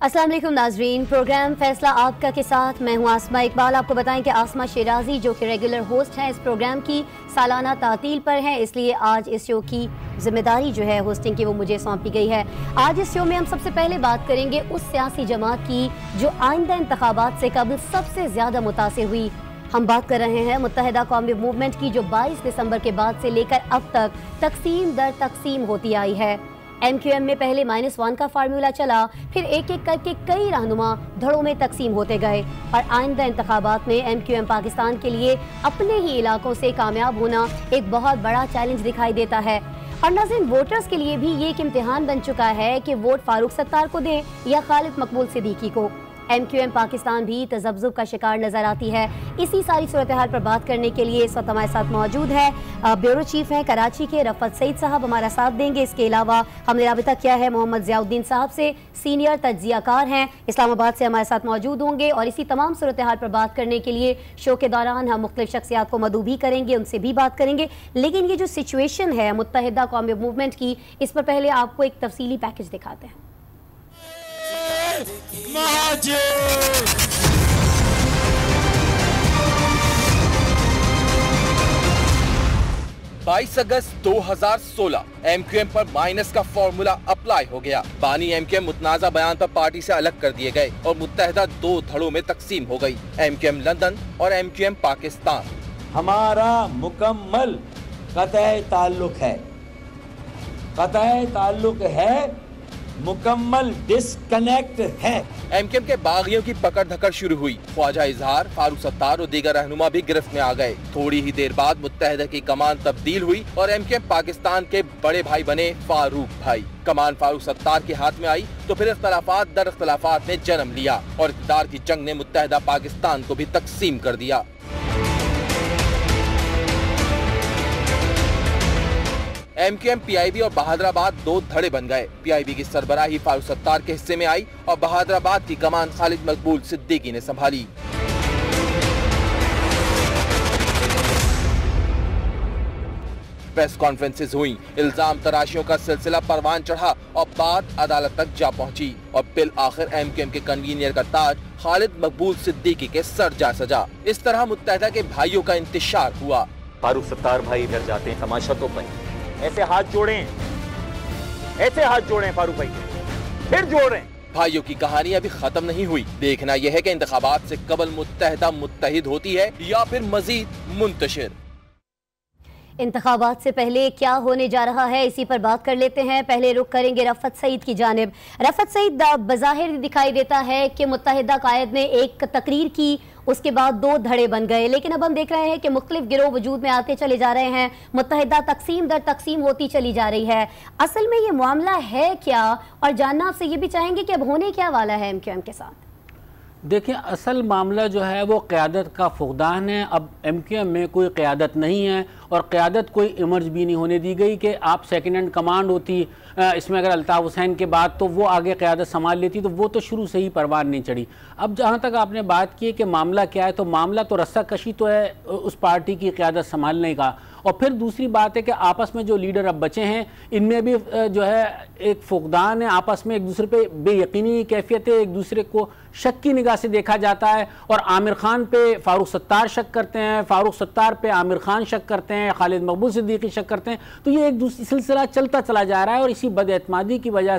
अस्सलाम वालेकुम नाजरीन, प्रोग्राम फैसला आपका के साथ मैं हूं आसमा इकबाल। आपको बताएं कि आसमा शिराजी जो कि रेगुलर होस्ट हैं इस प्रोग्राम की सालाना तातील पर हैं, इसलिए आज इस शो की जिम्मेदारी जो है होस्टिंग की वो मुझे सौंपी गई है। आज इस शो में हम सबसे पहले बात करेंगे उस सियासी जमात की जो आइंदा इंतखाबात से कबल सबसे ज़्यादा मुतासिर हुई। हम बात कर रहे हैं मुत्तहिदा कौमी मूवमेंट की जो 22 दिसंबर के बाद से लेकर अब तक तकसीम दर तकसीम होती आई है। MQM में पहले -1 का फार्मूला चला, फिर एक एक करके कई रहनुमा धड़ों में तकसीम होते गए और आइंदा इंतखाबात में MQM पाकिस्तान के लिए अपने ही इलाकों से कामयाब होना एक बहुत बड़ा चैलेंज दिखाई देता है। और नाज़रीन, वोटर्स के लिए भी ये एक इम्तिहान बन चुका है कि वोट फारूक सत्तार को दें या खालिद मकबूल सिद्दीकी को। MQM पाकिस्तान भी तज़ब्ज़ुब का शिकार नज़र आती है। इसी सारी सूरत हाल पर बात करने के लिए इस वक्त हमारे साथ मौजूद है ब्यूरो चीफ हैं कराची के रफ़त सईद साहब, हमारा साथ देंगे। इसके अलावा हमने राबिता किया है मोहम्मद ज़ियाउद्दीन साहब से, सीनियर तज्ज़ियाकार हैं, इस्लामाबाद से हमारे साथ मौजूद होंगे। और इसी तमाम सूरत हाल पर बात करने के लिए शो के दौरान हम मुख्तलिफ शख्सियात को मदऊ भी करेंगे, उनसे भी बात करेंगे। लेकिन ये जो सिचुएशन है मुत्तहिदा कौमी मूवमेंट की, इस पर पहले आपको एक तफसीली पैकेज दिखाते हैं। 22 अगस्त 2016 MQM पर माइनस का फॉर्मूला अप्लाई हो गया। बानी MQM मुतनाज़ा बयान पर पार्टी से अलग कर दिए गए और मुत्तहिदा 2 धड़ों में तकसीम हो गई, MQM लंदन और MQM पाकिस्तान। हमारा मुकम्मल कतई ताल्लुक है, मुकम्मल डिस्कनेक्ट है। MQM के बागियों की पकड़ धकड़ शुरू हुई। ख्वाजा इजहार, फारूक सत्तार और दीगर रहनुमा भी गिरफ्त में आ गए। थोड़ी ही देर बाद मुत्तहिदा की कमान तब्दील हुई और MQM पाकिस्तान के बड़े भाई बने फारूक भाई। कमान फारूक सत्तार के हाथ में आई तो फिर इख्तलाफात दर इख्तलाफात ने जन्म लिया और इक़्तिदार की जंग ने मुत्तहिदा पाकिस्तान को भी तकसीम कर दिया। MQM PIB और बहादुराबाद 2 धड़े बन गए। PIB की सरबराही फारूक सत्तार के हिस्से में आई और बहादुराबाद की कमान खालिद मकबूल सिद्दीकी ने संभाली। प्रेस कॉन्फ्रेंसेस हुई, इल्जाम तराशियों का सिलसिला परवान चढ़ा और बात अदालत तक जा पहुंची और बिल आखिर MQM के कन्वीनियर का ताज खालिद मकबूल सिद्दीकी के सर जा सजा। इस तरह मुत्तहिदा के भाइयों का इंतशार हुआ। फारूक सत्तार भाई इधर जाते हैं तमाशा तो भाई ऐसे हाथ जोड़ें फारूक भाई, फिर जोड़ें। भाइयों की कहानी अभी खत्म नहीं हुई। देखना यह है कि इंतखाबात से कबल मुत्तहिदा मुत्तहिद होती है या फिर मजीद मुंतशिर। इंतखाबात से पहले क्या होने जा रहा है, इसी पर बात कर लेते हैं। पहले रुख करेंगे रफ़त सईद की जानिब। रफ़त सईद, बज़ाहिर दिखाई देता है कि मुत्तहिदा कायद ने एक तकरीर की, उसके बाद 2 धड़े बन गए, लेकिन अब हम देख रहे हैं कि मुख्तलिफ गिरोह वजूद में आते चले जा रहे हैं, मुत्तहिदा तकसीम दर तकसीम होती चली जा रही है। असल में ये मामला है क्या, और जानना आपसे ये भी चाहेंगे कि अब होने क्या वाला है MQM के साथ। देखिए, असल मामला जो है वो क़यादत का फुक़दान है। अब MQM में कोई क़यादत नहीं है और क़यादत कोई इमर्ज भी नहीं होने दी गई कि आप सेकेंड हैंड कमांड होती। इसमें अगर अल्ताफ़ हुसैन के बाद तो वो आगे क़यादत संभाल लेती, तो वो तो शुरू से ही परवान नहीं चढ़ी। अब जहाँ तक आपने बात की कि मामला क्या है, तो मामला तो रस्सा कशी तो है उस पार्टी की क़यादत संभालने का। और फिर दूसरी बात है कि आपस में जो लीडर अब बचे हैं इनमें भी जो है एक फुक़दान है, आपस में एक दूसरे पे बेयकीनी कैफियत है, एक दूसरे को शक की निगाह से देखा जाता है। और आमिर खान पे फारूक सत्तार शक करते हैं, फारूक सत्तार पे आमिर खान शक करते हैं, खालिद मकबूल सिद्दीकी शक करते हैं। तो ये एक दूसरी सिलसिला चलता चला जा रहा है और इसी बदएतमादी की वजह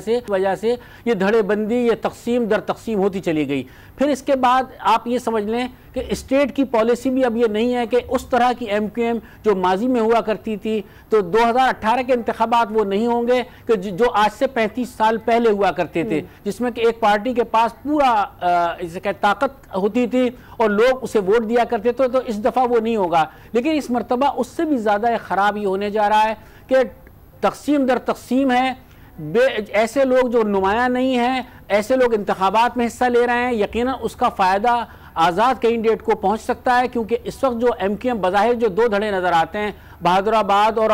से ये धड़ेबंदी, ये तकसीम दर तकसीम होती चली गई। फिर इसके बाद आप ये समझ लें कि स्टेट की पॉलिसी भी अब ये नहीं है कि उस तरह की MQM जो माजी में हुआ करती थी, तो 2018 के इंतखाबात वो नहीं होंगे कि जो आज से 35 साल पहले हुआ करते थे, जिसमें कि एक पार्टी के पास पूरा इसे क्या ताकत होती थी और लोग उसे वोट दिया करते थे। तो इस दफ़ा वो नहीं होगा। लेकिन इस मरतबा उससे भी ज़्यादा ख़राब ये होने जा रहा है कि तकसीम दर तकसीम है। ऐसे लोग जो नुमायां नहीं हैं, ऐसे लोग इंतखाबात में हिस्सा ले रहे हैं, यकीनन उसका फ़ायदा आज़ाद कैंडिडेट को पहुंच सकता है। क्योंकि इस वक्त जो MQM बज़ाहिर जो 2 धड़े नज़र आते हैं, बहादुराबाद और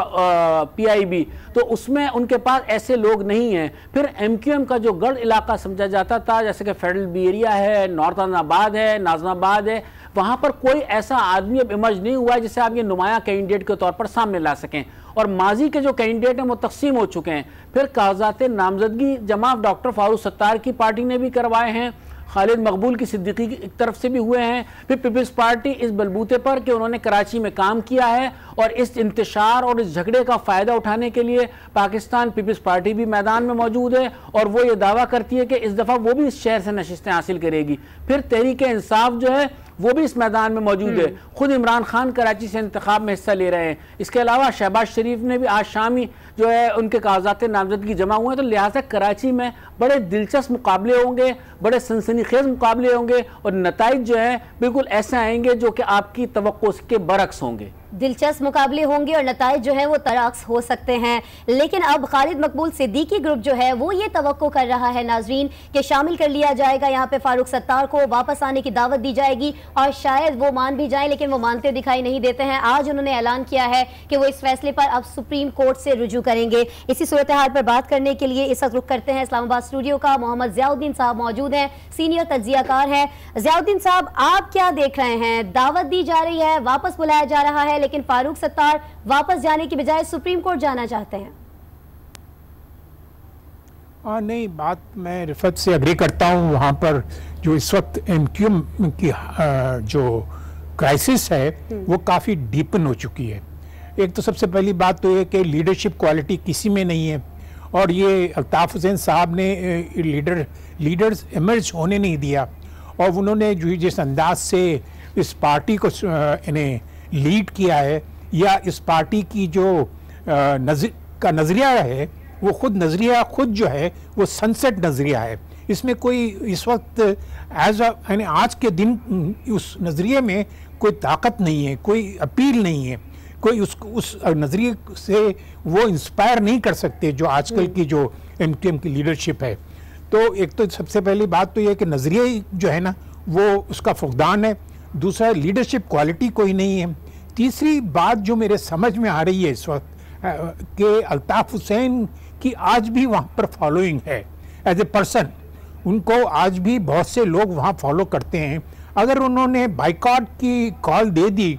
PIB, तो उसमें उनके पास ऐसे लोग नहीं हैं। फिर MQM का जो गढ़ इलाका समझा जाता था, जैसे कि फेडरल बी एरिया है, नॉर्थर्न आबाद है, नाजनाबाद है, वहाँ पर कोई ऐसा आदमी अब इमर्ज नहीं हुआ जिसे आप ये नुमाया कैंडिडेट के तौर पर सामने ला सकें। اور ماضی کے جو کینڈیڈیٹ ہیں وہ تقسیم ہو چکے ہیں. پھر کاغذات نامزدگی جمع ڈاکٹر فاروق ستار کی پارٹی نے بھی کروائے ہیں, خالد مقبول کی صدیقی کی طرف سے بھی ہوئے ہیں. پھر پیپلز پارٹی اس بلبوتے پر کہ انہوں نے کراچی میں کام کیا ہے اور اس انتشار اور اس جھگڑے کا فائدہ اٹھانے کے لیے پاکستان پیپلز پارٹی بھی میدان میں موجود ہے اور وہ یہ دعویٰ کرتی ہے کہ اس دفعہ وہ بھی اس شہر سے نشستیں حاصل کرے گی. پھر تحریک انصاف جو ہے وہ بھی اس میدان میں موجود ہے. خود عمران خان کراچی سے انتخاب میں حصہ لے رہے ہیں. اس کے علاوہ شہباز شریف نے بھی آج شام ہی جو ہے ان کے کاغذات نامزدگی جمع ہوئے ہیں. تو لہٰذا کراچی میں بڑے دلچسپ مقابلے ہوں گے, بڑے سنسنی خیز مقابلے ہوں گے اور نتائج جو ہیں بالکل ایسے آئیں گے جو کہ آپ کی توقع کے برعکس ہوں گے. دلچسپ مقابلے ہوں گے اور نتائج جو ہیں وہ برعکس ہو سکتے ہیں. لیکن اب خالد مقبول صدیقی گروپ جو ہے وہ یہ توقع کر رہا ہے ناظرین کہ شامل کر لیا جائے گا یہاں پہ فاروق ستار کو, واپس آنے کی دعوت دی جائے گی اور شاید وہ مان بھی جائیں, لیکن وہ مانتے دکھائی نہیں دیتے ہیں. آج انہوں نے اعلان کیا ہے کہ وہ اس فیصلے پر اب سپریم کورٹ سے رجوع کریں گے. اسی صورتحال پر بات کرنے کے لیے اس وقت رخ کرتے ہیں اسلام آباد اسٹوڈیو کا. محمد ضیاء الدین صاحب موجود ہیں, سینئر تجزیہ کار ہیں. ضیاء الدین صاحب, آپ کیا دیکھ رہے ہیں؟ دعوت دی جا رہی ہے, واپس بلایا جا رہا ہے, لیکن فاروق ستار واپس جانے کی بجائے سپریم کورٹ جانا چاہتے ہیں. نہیں, بات میں رفت سے اگری کرتا ہوں. وہاں پر جو اس وقت ایم کیو ایم کی جو کرائسس ہے وہ کافی ڈیپن ہو چکی ہے. ایک تو سب سے پہلی بات تو یہ کہ لیڈرشپ کوالٹی کسی میں نہیں ہے اور یہ الطاف حسین صاحب نے لیڈرز ایمرج ہونے نہیں دیا اور انہوں نے جو جس انداز سے اس پارٹی کو انہیں لیڈ کیا ہے یا اس پارٹی کی جو نظریہ ہے وہ خود جو ہے وہ سنسٹ نظریہ ہے. اس میں کوئی اس وقت یعنی آج کے دن اس نظریے میں کوئی طاقت نہیں ہے, کوئی اپیل نہیں ہے, کوئی اس نظریے سے وہ انسپائر نہیں کر سکتے جو آج کل کی جو ایم کیو ایم کی لیڈرشپ ہے. تو ایک تو سب سے پہلی بات تو یہ کہ نظریہ جو ہے نا وہ اس کا فقدان ہے. دوسرا, لیڈرشپ کوالٹی کوئی نہیں ہے. تیسری بات جو میرے سمجھ میں آ رہی ہے اس وقت کہ الطاف حسین کی آج بھی وہاں پر فالوئنگ ہے ایز اے پرسن. ان کو آج بھی بہت سے لوگ وہاں فالو کرتے ہیں. اگر انہوں نے بائیکاٹ کی کال دے دی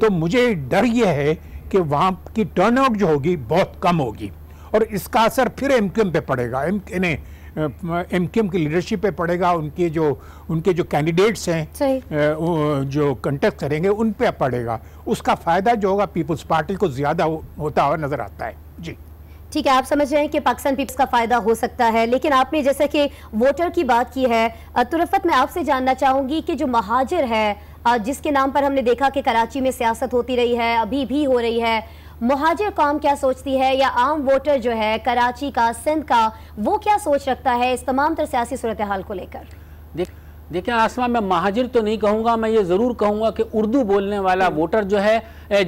تو مجھے ڈر یہ ہے کہ وہاں کی ٹرن آؤٹ جو ہوگی بہت کم ہوگی اور اس کا اثر پھر ایم کیو ایم پہ پڑے گا, ایم کیو ایم کی لیڈرشپ پہ پڑے گا, ان کے جو کینڈیڈیٹس ہیں جو کنٹیسٹ کریں گے ان پہ پڑے گا. اس کا فائدہ جو ہوگا پیپلز پارٹی کو زیادہ ہوتا ہوا نظر آتا ہے. جی ٹھیک ہے, آپ سمجھ رہے ہیں کہ پاکستان پیپلز کا فائدہ ہو سکتا ہے. لیکن آپ نے جیسا کہ ووٹر کی بات کی ہے, تو رفت میں آپ سے جاننا چاہوں گی کہ جو مہاجر ہے جس کے نام پر ہم نے دیکھا کہ کراچی میں سیاست ہوتی رہی ہے, ابھی بھی ہو رہی ہے, مہاجر قوم کیا سوچتی ہے یا عام ووٹر جو ہے کراچی کا, سندھ کا, وہ کیا سوچ رکھتا ہے اس تمام تر سیاسی صورتحال کو لے کر؟ دیکھیں آسمہ, میں مہاجر تو نہیں کہوں گا, میں یہ ضرور کہوں گا کہ اردو بولنے والا ووٹر جو ہے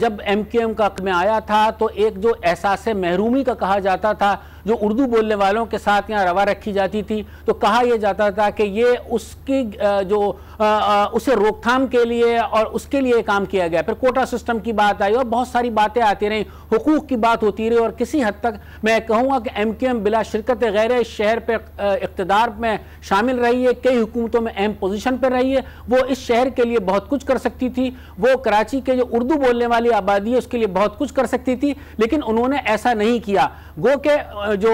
جب ایم کیو ایم کا میں آیا تھا تو ایک جو احساس محرومی کا کہا جاتا تھا جو اردو بولنے والوں کے ساتھ یہاں روا رکھی جاتی تھی, تو کہا یہ جاتا تھا کہ یہ اس کی جو اسے روک تھام کے لیے اور اس کے لیے کام کیا گیا. پھر کوٹا سسٹم کی بات آئی اور بہت ساری باتیں آتی رہیں, حقوق کی بات ہوتی رہی, اور کسی حد تک میں کہوں گا کہ ایم کیو ایم بلا شرکت غیر اس شہر پہ اقتدار میں شامل رہی ہے, کئی حکومتوں میں اہم پوزیشن پہ رہی ہے. وہ اس شہر کے لیے بہت کچھ کر سکتی تھی, وہ کراچی کے جو اردو بولنے والی آبادی ہے اس کے لیے بہت کچھ کر سکتی تھی, لیکن انہوں نے ایسا نہیں کیا. گو کہ جو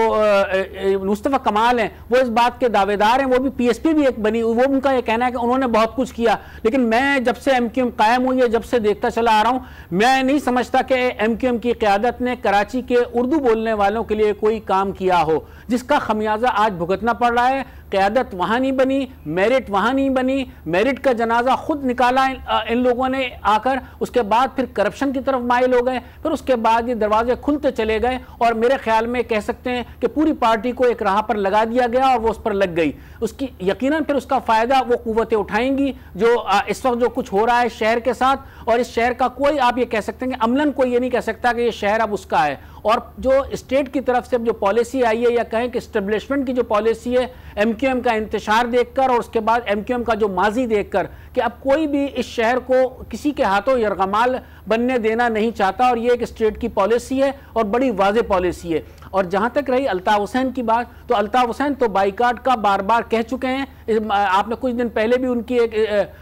مصطفیٰ کمال ہیں وہ اس بات کے دعوے دار ہیں, وہ بھی پی ایس پی بھی ایک بنی, وہ ان کا یہ کہنا ہے کہ انہوں نے بہت کچھ کیا. لیکن میں جب سے ایم کیو ایم قائم ہوئی ہے, جب سے دیکھتا چلا آ رہا ہوں, میں نہیں سمجھتا کہ ایم کیو ایم کی قیادت نے کراچی کے اردو بولنے والوں کے لیے کوئی کام کیا ہو, جس کا خمیازہ آج بھگتنا پڑ رہا ہے. قیادت وہاں نہیں بنی, میرٹ وہاں نہیں بنی, میرٹ کا جنازہ خود نکالا ان لوگوں نے آ کر, اس کے بعد پھر کرپشن کی طرف مائل ہو گئے, پھر اس کے بعد یہ دروازے کھلتے چلے گئے اور میرے خیال میں کہہ سکتے ہیں کہ پوری پارٹی کو ایک راہ پر لگا دیا گیا اور وہ اس پر لگ گئی. اس کی یقیناً پھر اس کا فائدہ وہ قوتیں اٹھائیں گی جو اس وقت جو کچھ ہو رہا ہے شہر کے ساتھ, اور اس شہر کا کوئی آپ یہ کہہ سکتے ہیں کہ عملاً کوئی یہ نہیں کہہ سکتا کہ یہ شہر اب اس کا ہے. اور جو اسٹیٹ کی طرف سے جو پالیسی آئی ہے یا کہیں کہ اسٹیبلشمنٹ کی جو پالیسی ہے ایم کیو ایم کا انتشار دیکھ کر اور اس کے بعد ایم کیو ایم کا جو ماضی دیکھ کر کہ اب کوئی بھی اس شہر کو کسی کے ہاتھوں یرغمال بننے دینا نہیں چاہتا, اور یہ ایک اسٹیٹ کی پالیسی ہے اور بڑی واضح پالیسی ہے. اور جہاں تک رہی الطاف حسین کی بات, تو الطاف حسین تو بائیکاٹ کا بار بار کہہ چکے ہیں. آپ نے کچھ دن پہلے بھی ان کی ایک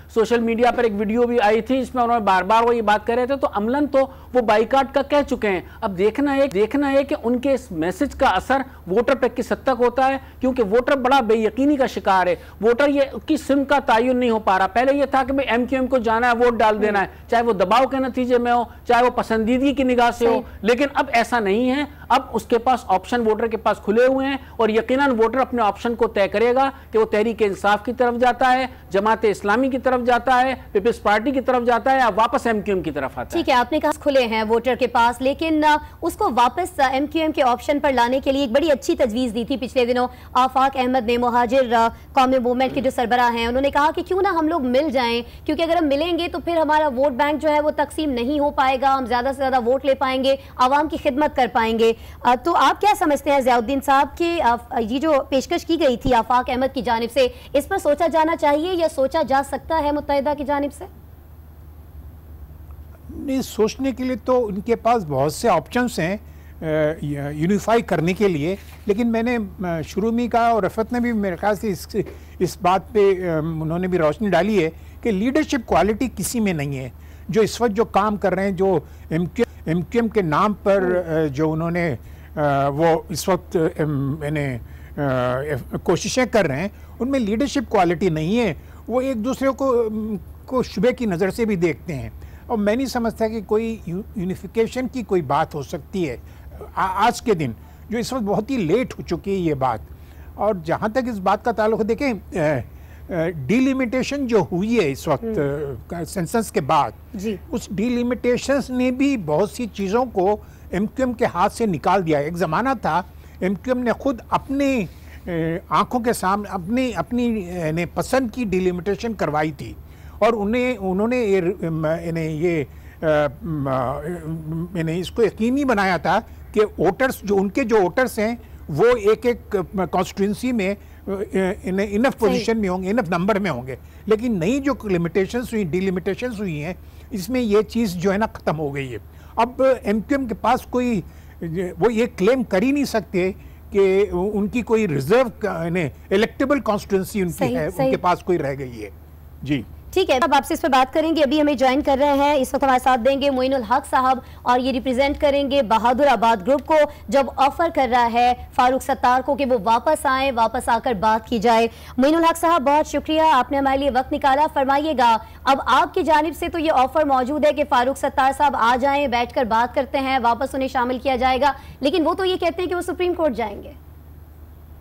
सोशल मीडिया पर एक वीडियो भी आई थी जिसमें उन्होंने बार बार वो ये बात कर रहे थे, तो अमलन तो वो बाइकाट का कह चुके हैं। अब देखना है कि उनके इस मैसेज का असर वोटर पे किस हद तक होता है, क्योंकि वोटर बड़ा बेयकीनी का शिकार है। वोटर ये की सिम का तायुन नहीं हो पा रहा। पहले ये था कि भाई MQM को जाना है, वोट डाल देना है, चाहे वो दबाव के नतीजे में हो, चाहे वो पसंदीदगी की निगाह से हो, लेकिन अब ऐसा नहीं है। अब उसके पास ऑप्शन वोटर के पास खुले हुए हैं और यकीनन वोटर अपने ऑप्शन को तय करेगा कि वो तहरीक इंसाफ की तरफ जाता है, जमात इस्लामी की तरफ जाता है, पीपल्स पार्टी की तरफ जाता है, या वापस MQM की तरफ आता है। ठीक है, आपने कहा खुले हैं वोटर के पास, लेकिन उसको वापस MQM के ऑप्शन पर लाने के लिए एक बड़ी अच्छी तजवीज़ दी थी पिछले दिनों आफाक अहमद ने, मुहाजिर कौमी मूवमेंट के जो सरबराह हैं। उन्होंने कहा कि क्यों ना हम लोग मिल जाएं, क्योंकि अगर हम मिलेंगे तो फिर हमारा वोट बैंक जो है वो तकसीम नहीं हो पाएगा, हम ज़्यादा से ज़्यादा वोट ले पाएंगे, आवाम की खिदमत कर पाएंगे। तो आप क्या समझते हैं ज़ियाउद्दीन साहब कि ये जो पेशकश की गई थी आफाक अहमद की जानिब से, इस पर सोचा जाना चाहिए या सोचा जा सकता है मुत्तहिदा की जानिब से? नहीं, सोचने के लिए तो उनके पास बहुत से ऑप्शंस हैं यूनिफाई करने के लिए, लेकिन मैंने शुरू में कहा और रफत ने भी मेरे ख्याल से इस बात पे उन्होंने भी रोशनी डाली है कि लीडरशिप क्वालिटी किसी में नहीं है। जो इस वक्त जो काम कर रहे हैं, जो MQM के नाम पर जो उन्होंने वो इस वक्त कोशिशें कर रहे हैं, उनमें लीडरशिप क्वालिटी नहीं है। वो एक दूसरे को शुबे की नज़र से भी देखते हैं, और मैं नहीं समझता कि कोई यूनिफिकेशन की कोई बात हो सकती है आज के दिन, जो इस वक्त बहुत ही लेट हो चुकी है ये बात। और जहाँ तक इस बात का ताल्लुक, देखें डिलिमिटेशन जो हुई है इस वक्त सेंसस के बाद, उस डिलिमिटेशन ने भी बहुत सी चीज़ों को MQM के हाथ से निकाल दिया। एक ज़माना था MQM ने खुद अपने आंखों के सामने अपनी पसंद की डिलिमिटेशन करवाई थी, और उन्होंने इसको यकीनी बनाया था कि वोटर्स जो वोटर्स हैं वो एक कॉन्स्टिट्यूंसी में इनफ पोजीशन में होंगे, इनफ नंबर में होंगे। लेकिन नई जो डिलिमिटेशंस हुई हैं, इसमें ये चीज़ जो है ना ख़त्म हो गई है। अब MQM के पास कोई वो ये क्लेम कर ही नहीं सकते कि उनकी कोई रिजर्व इलेक्टेबल कॉन्स्टिट्यूंसी उनकी है, उनके पास कोई रह गई है। जी ठीक है, अब आपसे इस पर बात करेंगे। अभी हमें ज्वाइन कर रहे हैं, इस वक्त हमारे साथ देंगे मोइनुल हक साहब, और ये रिप्रेजेंट करेंगे बहादुराबाद ग्रुप को, जब ऑफर कर रहा है फारूक सत्तार को कि वो वापस आए, वापस आकर बात की जाए। मोइनुल हक साहब, बहुत शुक्रिया, आपने हमारे लिए वक्त निकाला। फरमाइएगा, अब आपकी जानिब से तो ये ऑफर मौजूद है कि फारूक सत्तार साहब आ जाएं, बैठकर बात करते हैं, वापस उन्हें शामिल किया जाएगा, लेकिन वो तो ये कहते हैं कि वो सुप्रीम कोर्ट जाएंगे।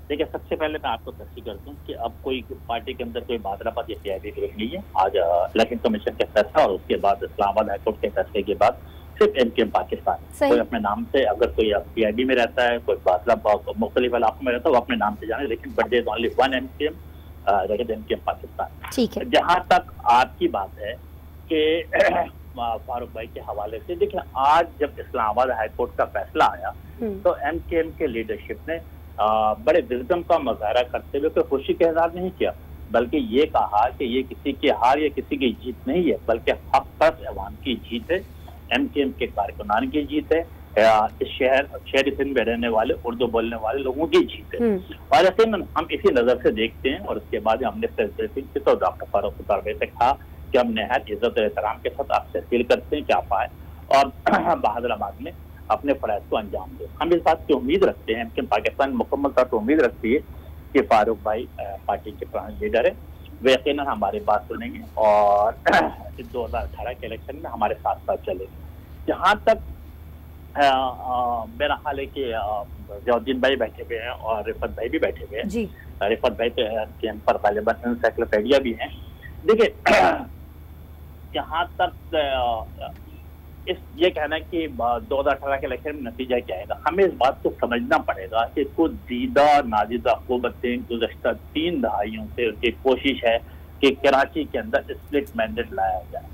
देखिए, सबसे पहले मैं आपको तस्दीक करता हूँ कि अब कोई पार्टी के अंदर कोई बादराबाद या PIB ग्रुप नहीं है। आज इलेक्शन कमीशन के फैसला और उसके बाद इस्लामाबाद हाईकोर्ट के फैसले के बाद सिर्फ MQM पाकिस्तान। कोई अपने नाम से, अगर कोई PIB में रहता है, कोई बादराबाद मुख्तलिफ इलाकों में रहता है, वो अपने नाम से जाने, लेकिन but there is only one MQM Pakistan. ठीक है, जहाँ तक आपकी बात है कि फारूक भाई के हवाले से, देखिए आज जब इस्लामाबाद हाईकोर्ट का फैसला आया तो MQM के लीडरशिप ने बड़े विजडम का मुजाहरा करते हुए कोई खुशी का इजहार नहीं किया, बल्कि ये कहा कि ये किसी की हार या किसी की जीत नहीं है, बल्कि हक पर अवाम की जीत है, MQM के कारकुनान की जीत है, इस शहर सिंध में रहने वाले उर्दू बोलने वाले लोगों की जीत है। और ऐसे में हम इसी नज़र से देखते हैं। और उसके बाद हमने प्रेस ब्रीफिंग की तो डॉक्टर फारूक सत्तार से कहा कि हम नहायत इज्जत और एहतराम के साथ आपसे अपील करते हैं कि आप आए और बहादुराबाद में अपने फराइज को अंजाम दे। हम इस बात की उम्मीद रखते हैं कि पाकिस्तान मुकम्मल तौर पर उम्मीद रखती है कि फारूक भाई पार्टी के पुराने लीडर है, वे यकीनन हमारी बात सुनेंगे और 2018 के इलेक्शन में हमारे साथ साथ चलेंगे। जहाँ तक मेरा ख्याल है कि ज़ियाउद्दीन भाई बैठे हुए हैं और रिफत भाई भी बैठे हुए हैं। रिफत भाई के हम पर गालिबन एनसाइक्लोपीडिया भी हैं। देखिए, जहाँ तक ये कहना है कि 2018 के इलेक्शन में नतीजा क्या आएगा, हमें इस बात को समझना पड़ेगा कि कुछ दीदा नाजिदा हुकूमतें गुज़श्ता 3 दहाइयों से उनकी कोशिश है कि कराची के अंदर स्प्लिट मैंडेट लाया जाए।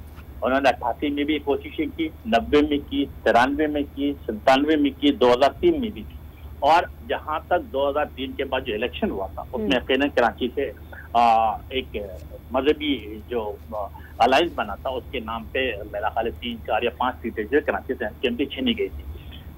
उन्होंने 88 में भी कोशिशें की, 90 में की, 93 में की, 97 में की, 2003 में भी की। और जहाँ तक 2003 के बाद जो इलेक्शन हुआ था उसमें यकीनन कराची से एक मजहबी जो अलायंस बना था उसके नाम पे मेरा ख्याल 3, 4 या 5 सीटें जो कराची से MQM की छीनी गई थी।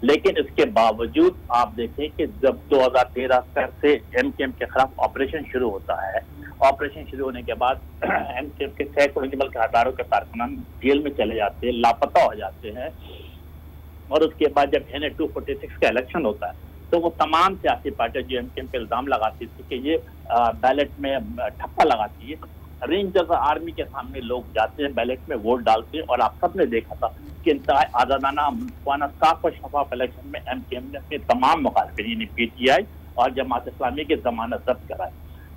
لیکن اس کے باوجود آپ دیکھیں کہ جب 2013 سے ایم کیو ایم کے خلاف آپریشن شروع ہوتا ہے، آپریشن شروع ہونے کے بعد ایم کیو ایم کے سینکڑوں بلکہ ہزاروں کے کارکنان جیل میں چلے جاتے ہیں، لاپتہ ہو جاتے ہیں، اور اس کے بعد جب NA 246 کا الیکشن ہوتا ہے تو وہ تمام سیاسی پارٹیاں جو ایم کیو ایم پہ الزام لگاتی تھی کہ یہ بیلٹ میں ٹھپا لگاتی ہے، رینجرز آرمی کے سامنے لوگ جاتے ہیں، بیلٹ میں ووٹ ڈالتے ہیں، اور آپ سب نے دیکھا تھا کہ انتہائی آزادانہ، منصفانہ، صاف و شفاف الیکشن میں ایم کیو ایم نے اپنے تمام مخالفین PTI اور جماعت اسلامی کی ضمانت ضبط کرائی۔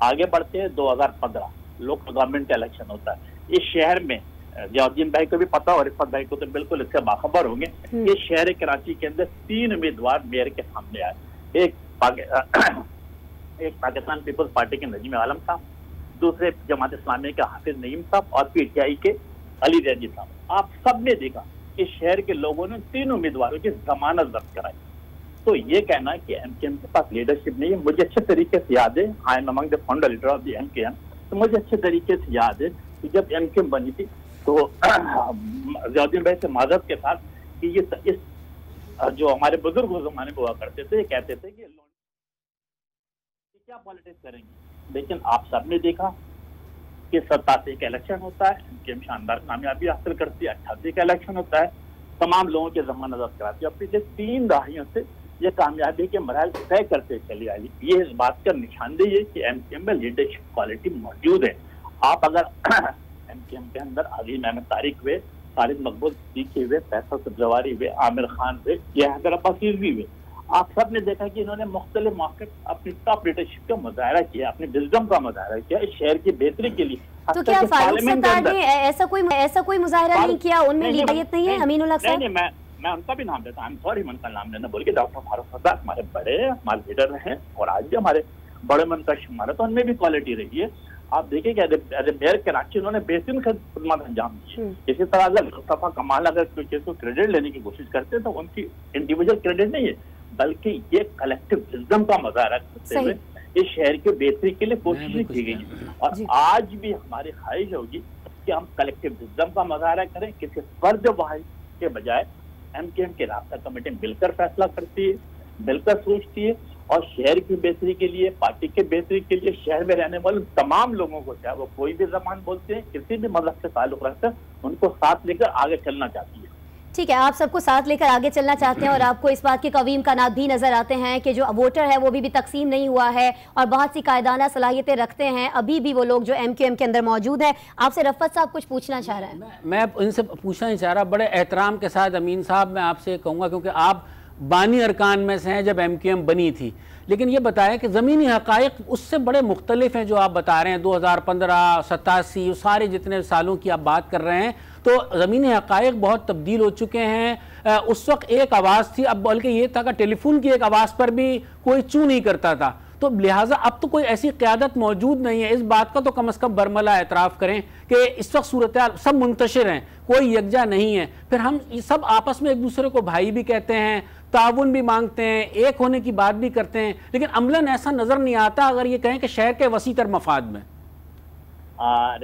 آگے بڑھتے ہیں 2015 لوکل گورنمنٹ کا الیکشن ہوتا ہے۔ اس شہر میں ضیاءالدین بھائی کو بھی پتا اور رفت بھائی کو تو بالکل اس سے باخبر ہوں گے کہ شہر کراچی کے اندر 3 امیدوار میئر کے سامنے آئے، ایک پاکستان پیپلز پارٹی کے نجیم عالم صاحب، دوسرے جماعت اسلامی کے حافظ نعیم صاحب، اور PTI کے علی ریاضی صاحب۔ آپ سب نے دیکھا کہ شہر کے لوگوں نے 3 امیدواروں کی ضمانت ضبط کرائی۔ تو یہ کہنا کہ ایم کیو ایم کے پاس لیڈرشپ نہیں ہے، مجھے اچھے طریقے سے یاد ہے، I am among the founder leader of the M Q M, تو مجھے اچھے طریقے سے یاد ہے کہ جب ایم کیو ایم بنی تھی تو ضیاءالدین بھائی سے معذرت کے ساتھ کہ یہ جو ہمارے بزرگ اس زمانے میں ہوا کرتے تھے، یہ کہتے تھے کہ کیا پالیٹکس کریں گے، لیکن آپ سب نے دیکھا کہ 87 کا الیکشن ہوتا ہے، ایم کیو ایم شاندار کامیابی حاصل کرتی ہے، 88 کا الیکشن ہوتا ہے، تمام لوگوں کی ضمانت ضبط کراتی ہے، اور پچھلے 3 دہائیوں سے یہ کامیابی کے مراحل طے کرتے چلی آئی۔ یہ اس بات کا نشاندہی ہے کہ ایم کیو ایم میں لیڈرشپ کوالٹی موجود ہے۔ آپ اگر ایم کیو ایم کے اندر عظیم احمد طارق ہوئے، خالد مقبول صدیقی ہوئے، فیصل سبزواری ہوئے، عامر خان ہوئے، یہ حیدر عباس رضوی ہوئے، آپ سب نے دیکھا کہ انہوں نے مختلف موقع اپنی ٹاپ لیڈرشپ کا مظاہرہ کیا، اپنی وزڈم کا مظاہرہ کیا اس شہر کی بہتری کے لیے۔ تو کیا فاروق ستار نے ایسا کوئی مظاہرہ نہیں کیا؟ ان میں لیڈریت نہیں ہے؟ امین اللہ صاحب، نہیں، میں ان کا بھی نام لیتا ہوں، سوری میں ان کا نام لینا بول کے، ڈاکٹر فاروق ستار ہمارے بڑے ہمارے لیڈر رہے اور آج بھی ہمارے بڑے من کا شمار ہے، تو ان میں بھی کوالٹی رہی ہے۔ آپ دیکھیں کہ ایز اے میئر کراچی انہوں نے بہترین خدمات انجام دی۔ اسی طرح اگر مصطفیٰ کمال اگر کوئی چیز کو کریڈٹ لینے کی کوشش کرتے ہیں تو ان کی انڈیویجل کریڈٹ نہیں ہے، بلکہ یہ کلیکٹیو وزڈم کا مظاہرہ کرتے ہوئے اس شہر کی بہتری کے لیے کوششیں کی گئی ہیں، اور آج بھی ہماری خواہش ہوگی کہ ہم کلیکٹیو وزڈم کا مظاہرہ کریں، کسی فرد واحد کے بجائے ایم کیو ایم کی رابطہ کمیٹی مل کر فیصلہ کرتی ہے، مل کر سوچتی ہے، اور شہر کی بہتری کے لیے، پارٹی کی بہتری کے لیے، شہر میں رہنے والے تمام لوگوں کو، چاہے وہ کوئی بھی زبان بولتے ہیں، کسی بھی مذہب سے تعلق رکھتے ہیں، ان کو ساتھ لے کر آگے چلنا چاہتی ہے۔ ٹھیک ہے، آپ سب کو ساتھ لے کر آگے چلنا چاہتے ہیں، اور آپ کو اس بات کے قویم کانات بھی نظر آتے ہیں کہ جو ووٹر ہے وہ بھی تقسیم نہیں ہوا ہے اور بہت سی قائدانہ صلاحیتیں رکھتے ہیں ابھی بھی وہ لوگ جو ایم کیو ایم کے اندر موجود ہیں۔ آپ سے رفت صاحب کچھ پوچھنا چاہ رہے ہیں؟ میں ان سے پوچھنا نہیں چاہ رہا، بڑے احترام کے ساتھ امین صاحب میں آپ سے کہوں گا، کیونکہ آپ بانی ارکان میں سے ہیں جب ایم کیو ایم بنی تھی، لیکن یہ بتایا کہ زمینی حقائق اس سے بڑے مختلف ہیں جو آپ بتا رہے ہیں، 2015 87 سارے جتنے سالوں کی آپ بات کر رہے ہیں، تو زمینی حقائق بہت تبدیل ہو چکے ہیں۔ اس وقت ایک آواز تھی، اب بلکہ یہ تھا کہ ٹیلی فون کی ایک آواز پر بھی کوئی چوں نہیں کرتا تھا، تو لہٰذا اب تو کوئی ایسی قیادت موجود نہیں ہے۔ اس بات کا تو کم از کم برملا اعتراف کریں کہ اس وقت صورتحال سب منتشر ہیں، کوئی یکجا نہیں ہے، پھر ہم سب آپس میں ایک دوسرے کو بھائی بھی کہتے ہیں، تعاون بھی مانگتے ہیں، ایک ہونے کی بات بھی کرتے ہیں، لیکن عملاً ایسا نظر نہیں آتا اگر یہ کہیں کہ شہر کے وسیع تر مفاد میں۔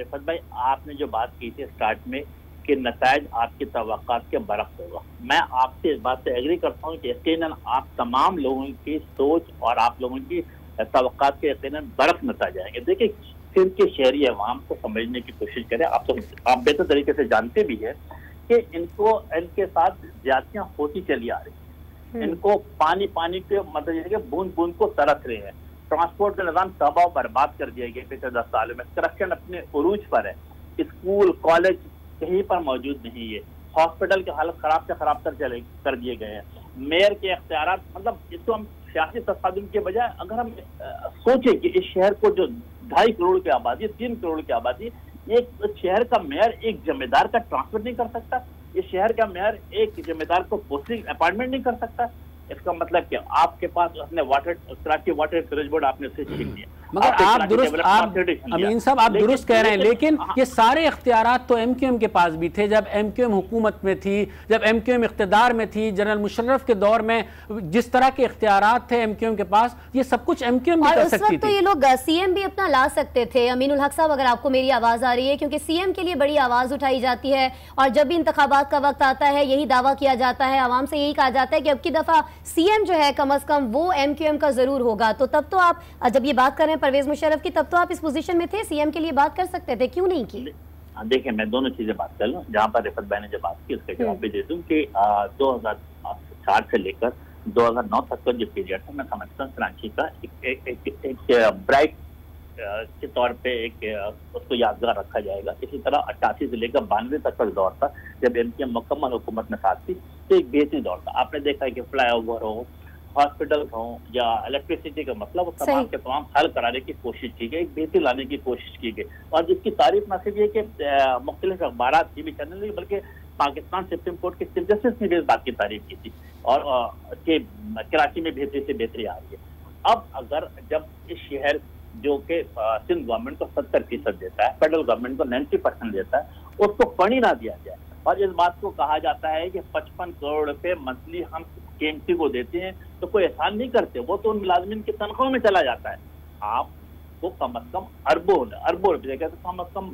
رفت بھائی، آپ نے جو بات کی تھی سٹارٹ میں کہ نتائج آپ کی توقعات کے برعکس ہوگا، میں آپ سے اس بات سے ایگری کرتا ہوں کہ یقیناً آپ تمام لوگوں کی سوچ اور آپ لوگوں کی توقعات کے یقیناً برعکس نتائج آئیں گے۔ دیکھیں، صرف کے شہری عوام کو سمجھنے کی کوشش کریں، آپ بہتر طریقے سے جانتے بھی ہیں کہ ان کے ساتھ زیادتیاں ہوتی چلی آ رہی ہیں، ان کو پانی کے مطلب یہ کہ بوند بوند کو ترس رہے ہیں، ٹرانسپورٹ کا نظام تباہ و برباد کر دیا گیا پچھلے 10 سالوں میں، کرپشن اپنے عروج پر ہے، اسکول کالج کہیں پر موجود نہیں ہے، ہاسپٹل کی حالت خراب سے خراب کر دیے گئے ہیں، میئر کے اختیارات، مطلب اس کو ہم سیاسی تصادم کے بجائے اگر ہم سوچیں کہ اس شہر کو جو 2.5 کروڑ کی آبادی، 3 کروڑ کی آبادی، ایک شہر کا میئر ایک ذمہ دار کا ٹرانسفر نہیں کر سکتا، اس شہر کا میئر ایک ذمہ دار کو پوسٹنگ اپائنٹمنٹ نہیں کر سکتا، اس کا مطلب کہ آپ کے پاس اپنے کراچی واٹر سیوریج بورڈ آپ نے اسے چھین لیا، مگر آپ درست امین صاحب آپ درست کہہ رہے ہیں، لیکن یہ سارے اختیارات تو ایم کیو ایم کے پاس بھی تھے جب ایم کیو ایم حکومت میں تھی، جب ایم کیو ایم اقتدار میں تھی، جنرل مشرف کے دور میں جس طرح کے اختیارات تھے ایم کیو ایم کے پاس، یہ سب کچھ ایم کیو ایم بھی کر سکتی تھی۔ اور اس وقت تو یہ لوگ سی ایم بھی اپنا لا سکتے تھے۔ امین الحق صاحب اگر آپ کو میری آواز آ رہی ہے، کیونکہ سی ایم کے لیے بڑی آواز اٹھائی جاتی ہے اور جب بھی انتخابات کا وقت آتا ہے یہی دعویٰ کیا جاتا ہے، عوام سے یہی کہا جاتا ہے کہ اب کی دفعہ سی ایم جو ہے کم از کم وہ ایم کیو ایم کا ضرور ہوگا، تو تب تو آپ جب یہ بات کر رہے ہیں پرویز مشرف کی، تب تو آپ اس پوزیشن میں تھے، سی ایم کے لیے بات کر سکتے تھے، کیوں نہیں کی؟ دیکھیں میں دونوں چیزیں بات کر لوں، جہاں پر رفت بھائی نے جو بات کی اس کا جواب بھی دے دوں کہ 2004 سے لے کر 2009 تک کا جو پیریڈ تھا، میں سمجھتا ہوں کراچی کا ایک برائٹ کے طور پہ ایک اس کو یادگار رکھا جائے گا۔ اسی طرح 88 سے لے کر 92 تک کا دور تھا جب ایم کیو ایم مکمل حکومت میں ساتھ تھی، تو ایک بہترین دور تھا۔ آپ نے دیکھا ہے کہ فلائی اوور ہو، ہاسپٹل ہوں یا الیکٹریسٹی کا مسئلہ، وہ تمام کے تمام حل کرانے کی کوشش کی گئی، ایک بہتری لانے کی کوشش کی گئی، اور جس کی تعریف نہ صرف یہ کہ مختلف اخبارات ٹی وی چینل بلکہ پاکستان سپریم کورٹ کے چیف جسٹس نے بھی اس بات کی تعریف کی تھی، اور کہ کراچی میں بہتری سے بہتری آ رہی ہے۔ اب اگر جب اس شہر جو کہ سندھ گورنمنٹ کو 70% دیتا ہے، فیڈرل گورنمنٹ کو 90% دیتا ہے، اس کو فنڈ ہی نہ دیا جائے، اور اس بات کو کہا جاتا ہے کہ 55 کروڑ روپے منتھلی ہم کے ایم سی کو دیتے ہیں تو کوئی احسان نہیں کرتے، وہ تو ان ملازمین کی تنخواہوں میں چلا جاتا ہے۔ آپ کو کم از کم اربوں روپے کہتے کم از کم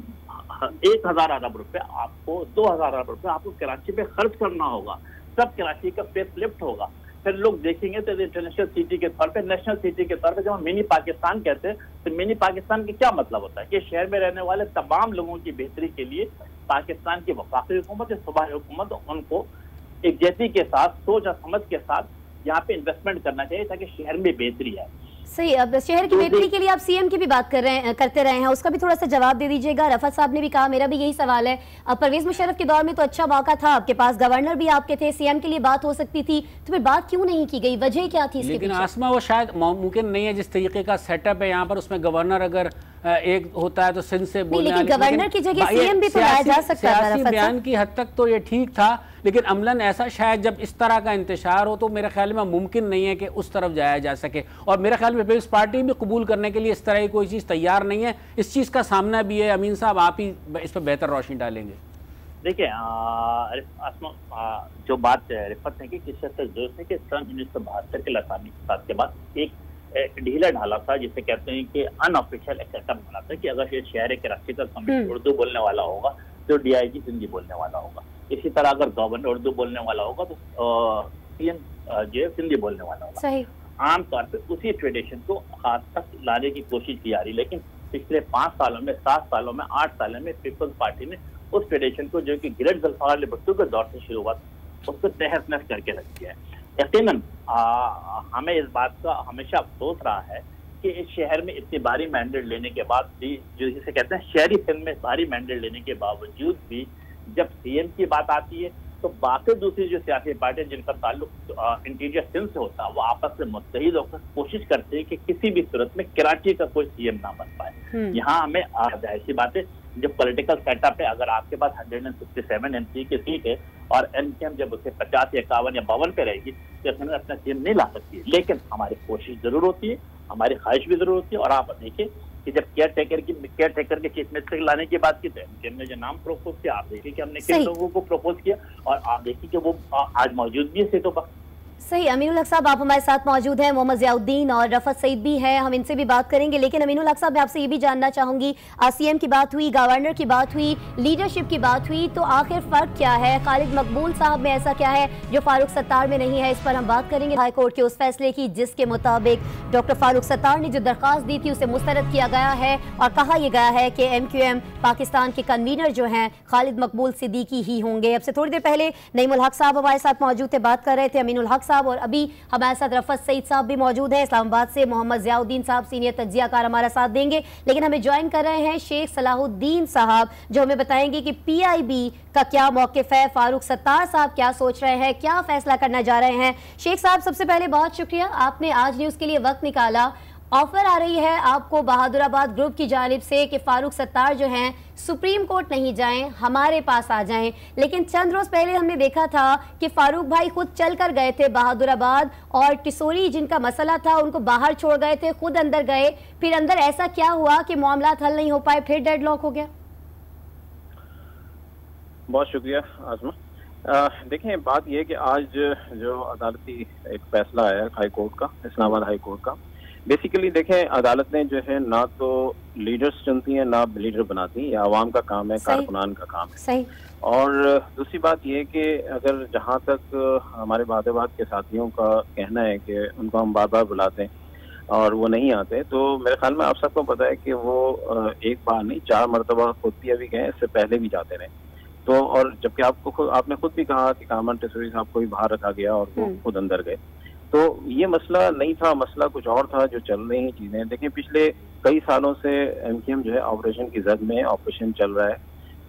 1000 ارب روپے آپ کو 2000 ارب روپے آپ کو کراچی پہ خرچ کرنا ہوگا، تب کراچی کا فیس لفٹ ہوگا۔ پھر لوگ دیکھیں گے تو انٹرنیشنل سٹی کے طور پہ، نیشنل سٹی کے طور پہ جب ہم منی پاکستان کہتے ہیں تو منی پاکستان کا کیا مطلب ہوتا ہے کہ شہر میں رہنے والے تمام لوگوں کی بہتری کے لیے پاکستان کی وفاقی حکومت یا صوبائی حکومت ان کو ایک جہتی کے ساتھ، سوچ اور سمجھ کے ساتھ یہاں پہ انویسٹمنٹ کرنا چاہیے تاکہ شہر میں بہتری ہے۔ صحیح، اب شہر کی بہتری کے لیے آپ سی ایم کی بھی بات کرتے رہے ہیں، اس کا بھی تھوڑا سا جواب دے دیجیے گا۔ رفعت صاحب نے بھی کہا، میرا بھی یہی سوال ہے، اب پرویز مشرف کے دور میں تو اچھا موقع تھا، آپ کے پاس گورنر بھی آپ کے تھے، سی ایم کے لیے بات ہو سکتی تھی، تو پھر بات کیوں نہیں کی گئی؟ وجہ کیا تھی اس کے پیچھے؟ لیکن آسما وہ شاید ممکن نہیں ہے، جس طریقے کا سیٹ اپ ہے یہاں پر، اس میں گورنر اگر ایک ہوتا ہے تو سندھ سے بولنے لیکن گورنر کی جگہ سی ایم بھی تو لایا جا سکتا تھا۔ سیاسی بیان کی حد تک تو یہ ٹھیک تھا، لیکن عملاً ایسا شاید جب اس طرح کا انتشار ہو تو میرے خیال میں ممکن نہیں ہے کہ اس طرف جایا جا سکے، اور میرے خیال میں پیپلز پارٹی بھی قبول کرنے کے لیے اس طرح کی کوئی چیز تیار نہیں ہے۔ اس چیز کا سامنا بھی ہے، امین صاحب آپ ہی اس پہ بہتر روشنی ڈالیں گے۔ دیکھیں جو بات رفت نے کی کس حد تک درست ہے کہ سن 1972 کے لسانی فساد کے بعد ایک ڈھیلا ڈھالا تھا، جسے کہتے ہیں کہ ان آفیشیل ایک سیٹ اپ بنا تھا کہ اگر یہ شہر کراچی کا کمیٹی اردو بولنے والا ہوگا تو ڈی آئی جی ہندی بولنے والا ہوگا، اسی طرح اگر گورنر اردو بولنے والا ہوگا تو سی ایم جو ہے ہندی بولنے والا ہوگا۔ صحیح، عام طور پہ اسی ٹریڈیشن کو خاص تک لانے کی کوشش کی جا رہی، لیکن پچھلے 5 سالوں میں 7 سالوں میں 8 سالوں میں پیپلز پارٹی نے اس ٹریڈیشن کو جو کہ گریٹ ذوالفقار علی بھٹو کے دور سے شروع ہوا اس کو تہس نہس کر کے رکھ دیا ہے۔ یقیناً ہمیں اس بات کا ہمیشہ افسوس رہا ہے کہ اس شہر میں اتنی بھاری مینڈیٹ لینے کے بعد بھی، جو جسے کہتے ہیں شہری سندھ میں بھاری مینڈیٹ لینے کے باوجود بھی جب سی ایم کی بات آتی ہے تو باقی دوسری جو سیاسی پارٹیاں جن کا تعلق انٹیریئر سندھ سے ہوتا ہے وہ آپس میں متحد ہو کر کوشش کرتے ہیں کہ کسی بھی صورت میں کراچی کا کوئی سی ایم نہ بن پائے۔ یہاں ہمیں ظاہر سی بات ہے جو پولیٹیکل سیٹ اپ ہے، اگر آپ کے پاس 167 ایم سی کی سیٹ ہے اور ایم سی ایم جب اسے 50 یا 51 یا 52 پہ رہے گی تو اپنا سی ایم نہیں لا سکتی ہے، لیکن ہماری کوشش ضرور ہوتی ہے، ہماری خواہش بھی ضرور ہوتی ہے۔ اور آپ دیکھیں کہ جب کیئر ٹیکر کے چیف منسٹر لانے کی بات کی تو ایم سی ایم نے جو نام پروپوز کیا، آپ دیکھیں کہ ہم نے کن لوگوں کو پروپوز کیا، اور آپ دیکھیں کہ وہ آج موجود بھی ہے سیٹوں پر۔ صحیح، امین الحق صاحب آپ ہمارے ساتھ موجود ہیں، محمد ضیاء الدین اور رفعت سعید بھی ہیں، ہم ان سے بھی بات کریں گے، لیکن امین الحق صاحب میں آپ سے یہ بھی جاننا چاہوں گی، سی ایم کی بات ہوئی، گورنر کی بات ہوئی، لیڈرشپ کی بات ہوئی، تو آخر فرق کیا ہے؟ خالد مقبول صاحب میں ایسا کیا ہے جو فاروق ستار میں نہیں ہے؟ اس پر ہم بات کریں گے ہائی کورٹ کے اس فیصلے کی جس کے مطابق ڈاکٹر فاروق ستار نے جو درخواست دی تھی اسے مسترد کیا گیا ہے، اور کہا یہ گیا ہے کہ ایم کیو ایم پاکستان کے کنوینر جو ہیں خالد مقبول صدیقی ہی ہوں گے۔ اب سے تھوڑی دیر پہلے نعیم الحق صاحب ہمارے ساتھ موجود تھے، بات کر رہے تھے امین الحق صاحب، اور ابھی ہمارے ساتھ رفعت سعید صاحب بھی موجود ہیں اسلام آباد سے، محمد ضیاء الدین صاحب سینئر تجزیہ کار ہمارا ساتھ دیں گے، لیکن ہمیں جوائن کر رہے ہیں شیخ صلاح الدین صاحب جو ہمیں بتائیں گے کہ پی آئی بی کا کیا موقف ہے، فاروق ستار صاحب کیا سوچ رہے ہیں، کیا فیصلہ کرنا جا رہے ہیں۔ شیخ صاحب سب سے پہلے بہت شکریہ، آپ نے آج نیوز کے لیے وقت نکالا، ऑफर आ रही है आपको बहादुराबाद ग्रुप की जानिब से कि फारूक सत्तार जो हैं सुप्रीम कोर्ट नहीं जाएं, हमारे पास आ जाएं। लेकिन चंद रोज पहले हमने देखा था कि फारूक भाई खुद चल कर गए थे बहादुराबाद और टिसोरी जिनका मसला था उनको बाहर छोड़ गए थे, खुद अंदर गए, फिर अंदर ऐसा क्या हुआ कि मामला हल नहीं हो पाए, फिर डेडलॉक हो गया? बहुत शुक्रिया आजमा। देखें, बात यह है कि आज जो अदालती एक फैसला आया हाई कोर्ट का, इस्लामाबाद हाई कोर्ट का, बेसिकली देखें अदालत ने जो है ना तो लीडर्स चुनती हैं ना लीडर बनाती, ये आवाम का काम है, कारकुनान का काम है। सही। और दूसरी बात ये कि अगर जहाँ तक हमारे बहादुराबाद के साथियों का कहना है कि उनको हम बार बार बुलाते हैं और वो नहीं आते, तो मेरे ख्याल में आप सबको पता है कि वो एक बार नहीं 4 मरतबा खुद भी अभी गए, इससे पहले भी जाते रहे। तो और जबकि आपने खुद भी कहा कि कामन टिसोरी साहब को भी बाहर रखा गया और वो खुद अंदर गए, तो ये मसला नहीं था, मसला कुछ और था जो चल रही हैं चीजें। देखें, पिछले कई सालों से एमकेएम जो है ऑपरेशन की जद में ऑपरेशन चल रहा है,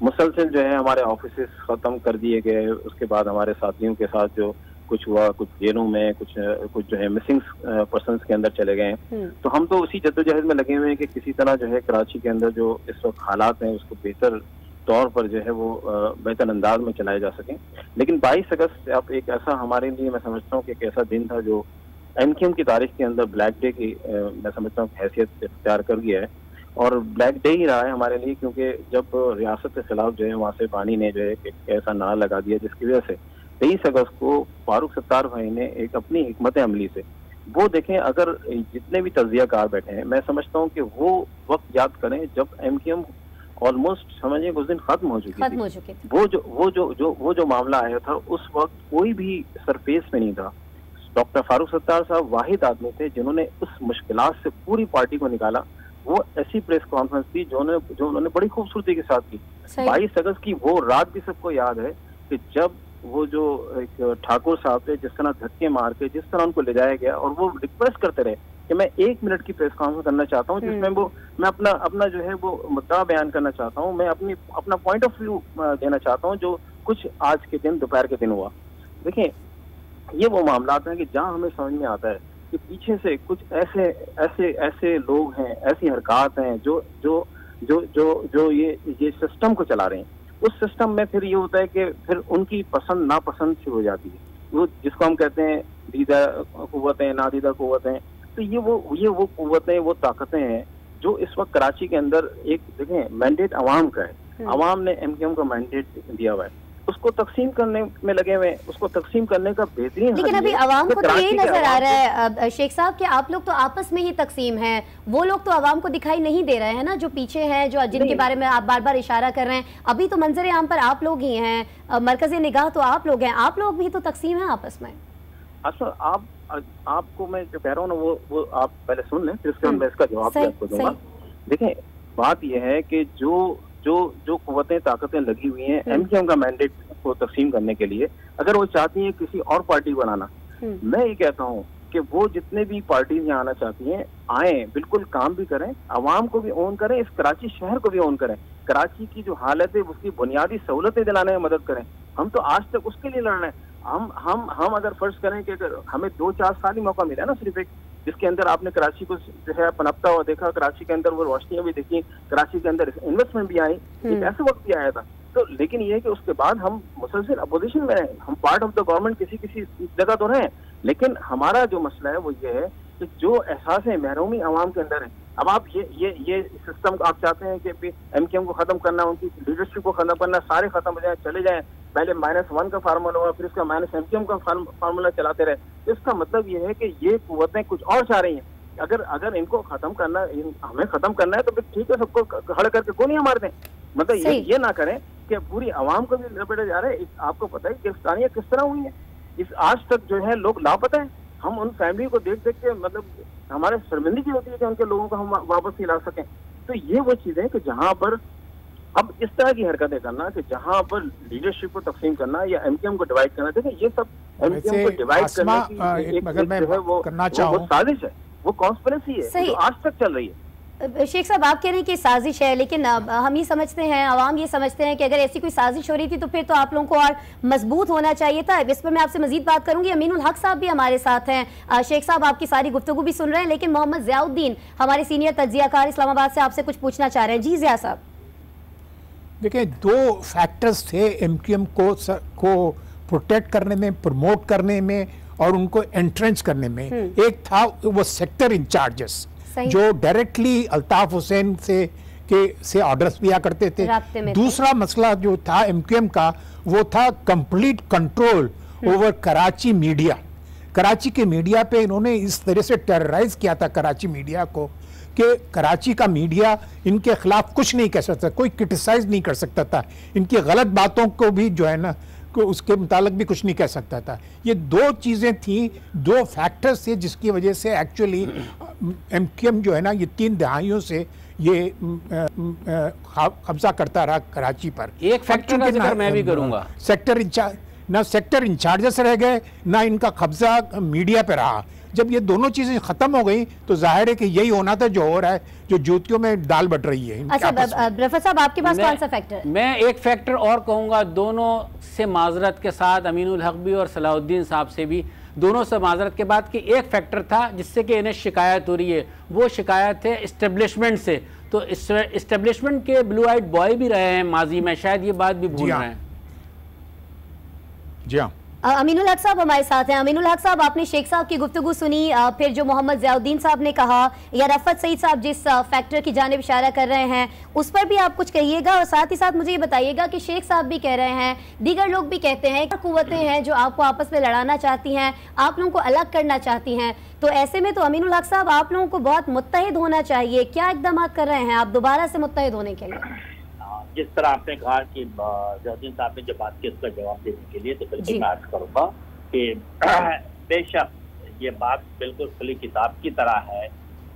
मुसलसल जो है हमारे ऑफिस खत्म कर दिए गए, उसके बाद हमारे साथियों के साथ जो कुछ हुआ, कुछ जेलों में कुछ जो है मिसिंग पर्सन्स के अंदर चले गए हैं। तो हम तो उसी जद्दोजहद में लगे हुए हैं कि किसी तरह जो है कराची के अंदर जो इस वक्त हालात हैं उसको बेहतर तौर पर जो है वो बेहतर अंदाज में चलाए जा सकें। लेकिन 22 अगस्त आप एक ऐसा हमारे लिए मैं समझता हूँ कि एक ऐसा दिन था जो एमकेएम की तारीख के अंदर ब्लैक डे की मैं समझता हूँ हैसियत इख्तियार कर गया है, और ब्लैक डे ही रहा है हमारे लिए, क्योंकि जब रियासत के खिलाफ जो है वहाँ से पानी ने जो है एक ऐसा नारा लगा दिया जिसकी वजह से 23 अगस्त को फारूक सत्तार भाई ने एक अपनी हिकमत अमली से वो देखें, अगर जितने भी तज्जियाकार बैठे हैं मैं समझता हूँ कि वो वक्त याद करें जब एमकेएम ऑलमोस्ट समझिए कुछ दिन खत्म हो चुकी थी। वो जो मामला आया था उस वक्त कोई भी सरफेस में नहीं था। डॉक्टर फारूक सत्तार साहब वाहिद आदमी थे जिन्होंने उस मुश्किलात से पूरी पार्टी को निकाला। वो ऐसी प्रेस कॉन्फ्रेंस थी जो उन्होंने बड़ी खूबसूरती के साथ की। 22 अगस्त की वो रात भी सबको याद है कि जब वो जो एक ठाकुर साहब थे जिस तरह धक्के मार के जिस तरह उनको ले जाया गया, और वो रिक्वेस्ट करते रहे कि मैं 1 मिनट की प्रेस कॉन्फ्रेंस करना चाहता हूँ जिसमें मैं अपना जो है वो मुद्दा बयान करना चाहता हूँ, मैं अपना पॉइंट ऑफ व्यू देना चाहता हूँ जो कुछ आज के दिन दोपहर के दिन हुआ। देखें, ये वो मामला हैं कि जहाँ हमें समझ में आता है कि पीछे से कुछ ऐसे लोग हैं, ऐसी हरकत हैं जो ये सिस्टम को चला रहे हैं। उस सिस्टम में फिर ये होता है कि फिर उनकी पसंद नापसंद शुरू हो जाती है, वो जिसको हम कहते हैं दीदा कुव्वतें, नादीदा कुव्वतें। तो ये वो कुव्वतें, वो ताकतें हैं जो इस वक्त कराची के अंदर एक देखें मैंडेट अवाम का है, अवाम ने एमकेएम को मैंडेट दिया हुआ है, उसको तकसीम करने में लगे हुए हैं, उसको तकसीम करने का बेहतरीन। लेकिन अभी अवाम को तो यही नजर आ रहा है शेख साहब कि आप लोग तो आपस में ही तकसीम हैं, वो लोग तो अवाम को दिखाई नहीं दे रहे हैं ना, जो पीछे हैं, जो जिनके बारे में आप बार बार इशारा कर रहे हैं। अभी तो मंजर आम पर आप लोग ही हैं, मरकज़ी निगाह तो आप लोग हैं, आप लोग भी तो तकसीम हैं आपस में। अच्छा, आपको मैं जो कह रहा हूँ ना वो आप पहले सुन लें, फिर उसके बाद मैं इसका जवाब आपको दूंगा। देखें, बात यह है कि जो कुव्वतें ताकतें लगी हुई हैं एमकेएम का मैंडेट को तकसीम करने के लिए, अगर वो चाहती हैं किसी और पार्टी बनाना, मैं ये कहता हूँ कि वो जितने भी पार्टीज यहाँ आना चाहती हैं आए, बिल्कुल काम भी करें, अवाम को भी ओन करें, इस कराची शहर को भी ओन करें, कराची की जो हालत है उसकी बुनियादी सहूलतें दिलाने में मदद करें। हम तो आज तक उसके लिए लड़ रहे हैं। हम अगर फर्ज करें कि अगर हमें 2-4 साल ही मौका मिला ना, सिर्फ एक, जिसके अंदर आपने कराची को जो है पनपता हुआ देखा, कराची के अंदर वो रोशनियां भी देखी, कराची के अंदर इन्वेस्टमेंट भी आई, एक ऐसे वक्त भी आया था। तो लेकिन ये है कि उसके बाद हम मुसलसल अपोजिशन में रहे, हम पार्ट ऑफ द गवर्नमेंट किसी जगह तो रहे, लेकिन हमारा जो मसला है वो ये है कि जो एहसास है महरूमी आवाम के अंदर है। अब आप ये सिस्टम आप चाहते हैं कि एमकेएम को खत्म करना, उनकी लीडरशिप को खत्म करना, सारे खत्म हो जाए, चले जाएं, पहले -1 का फार्मूला हुआ, फिर उसका -एमकेएम का फार्मूला चलाते रहे। इसका मतलब ये है कि ये कुव्वतें कुछ और चाह रही हैं। अगर इनको खत्म करना, हमें खत्म करना है तो फिर ठीक है, सबको खड़े करके गोलियां मार दें। मतलब ये ना करें कि पूरी आवाम को भी लपेटे जा रहे हैं। आपको पता है गिरफ्तारियां किस तरह हुई है, इस आज तक जो है लोग लापता है। हम उन फैमिली को देख के मतलब हमारे शर्मिंदगी होती है कि उनके लोगों को हम वापस नहीं ला सकें। तो ये वो चीजें कि जहां पर अब इस तरह की हरकतें करना कि जहां पर लीडरशिप को तकसीम करना या एमकेएम को डिवाइड करना, देखिए ये सब एमकेएम को डिवाइड करने की एक वो साजिश है, वो कॉन्स्पिरेसी है जो आज तक चल रही है। शेख साहब आप कह रहे हैं कि साजिश है, लेकिन हम ये समझते हैं, आवाम ये समझते हैं कि अगर ऐसी कोई साजिश हो रही थी तो फिर तो आप लोगों को और मजबूत होना चाहिए था। इस पर मैं आपसे मजीद बात करूंगी। अमीनुल हक साहब भी हमारे साथ हैं। शेख साहब आपकी सारी गुफ्तगू भी सुन रहे हैं, लेकिन मोहम्मद ज़ियाउद्दीन हमारे सीनियर तज्जियाकार इस्लामाबाद से आपसे कुछ पूछना चाह रहे हैं। जी ज़िया साहब। देखिए, दो फैक्टर्स थे MQM को प्रोटेक्ट करने में, प्रमोट करने में और उनको एंट्रेंस करने में। एक था वो सेक्टर इंचार्जेस जो डायरेक्टली अल्ताफ हुसैन से ऑर्डर्स दिया करते थे। दूसरा मसला जो था MQM का वो था complete control over Karachi media. Karachi के मीडिया पे इन्होंने इस तरह से टेरराइज किया था कराची मीडिया को कि कराची का मीडिया इनके खिलाफ कुछ नहीं कह सकता, कोई क्रिटिसाइज नहीं कर सकता था, इनकी गलत बातों को भी जो है ना को उसके मुतालिक भी कुछ नहीं कह सकता था। ये दो चीज़ें थी, दो फैक्टर्स थे जिसकी वजह से एक्चुअली MQM जो है ना ये 3 दहाइयों से ये कब्जा करता रहा कराची पर। एक फैक्टर का जिक्र मैं भी करूंगा, सेक्टर इंचार्जेस रह गए, ना इनका कब्जा मीडिया पे रहा। जब ये दोनों चीजें खत्म हो गई तो जाहिर है कि यही होना था जो हो रहा है, जो जूतियों में दाल बट रही है। अच्छा रफत साहब, आपके पास कौन सा फैक्टर? मैं एक फैक्टर और कहूँगा, दोनों से माजरत के साथ, अमीनुल हक भी और सलाहुद्दीन साहब से भी, दोनों से माजरत के बाद कि एक फैक्टर था जिससे कि इन्हें शिकायत हो रही है, वो शिकायत है इस्टेब्लिशमेंट से। तो इस्टेब्लिशमेंट के ब्लू आइड बॉय भी रहे हैं माजी में, शायद ये बात भी भूल रहे हैं। जी हाँ, अमीनुल हक साहब हमारे साथ हैं। अमीनुल हक साहब, आपने शेख साहब की गुफ्तगू सुनी, फिर जो मोहम्मद ज़ियाउद्दीन साहब ने कहा या रफ़त सईद साहब जिस फैक्टर की जानिब इशारा कर रहे हैं उस पर भी आप कुछ कहिएगा, और साथ ही साथ मुझे ये बताइएगा कि शेख साहब भी कह रहे हैं, दीगर लोग भी कहते हैं कि कुव्वतें हैं जो आपको आपस में लड़ाना चाहती हैं, आप लोगों को अलग करना चाहती हैं। तो ऐसे में तो अमीनुल हक साहब आप लोगों को बहुत मुत्तहिद होना चाहिए। क्या इक़दाम कर रहे हैं आप दोबारा से मुत्तहिद होने के लिए? जिस तरह आपने कहा कि ज़ियाउद्दीन साहब ने जो बात की उसका जवाब देने के लिए, तो बिल्कुल मैं अर्ज करूँगा कि बेशक ये बात बिल्कुल खुली किताब की तरह है